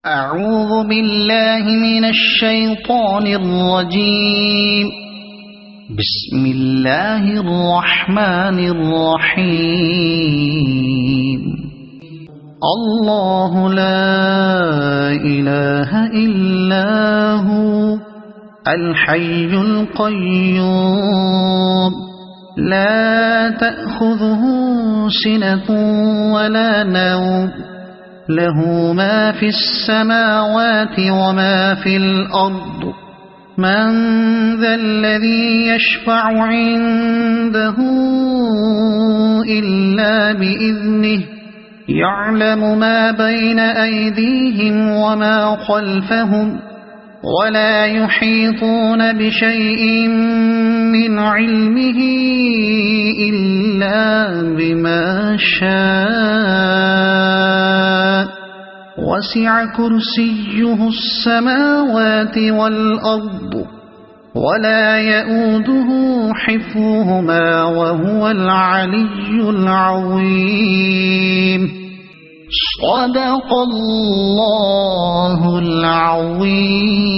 أعوذ بالله من الشيطان الرجيم. بسم الله الرحمن الرحيم. الله لا إله إلا هو الحي القيوم لا تأخذه سنة ولا نوم له ما في السماوات وما في الأرض من ذا الذي يشفع عنده إلا بإذنه يعلم ما بين أيديهم وما خلفهم ولا يحيطون بشيء من علمه إلا بما شاء وسع كرسيه السماوات والأرض ولا يؤوده حفظهما وهو العلي العظيم. صدق الله العظيم.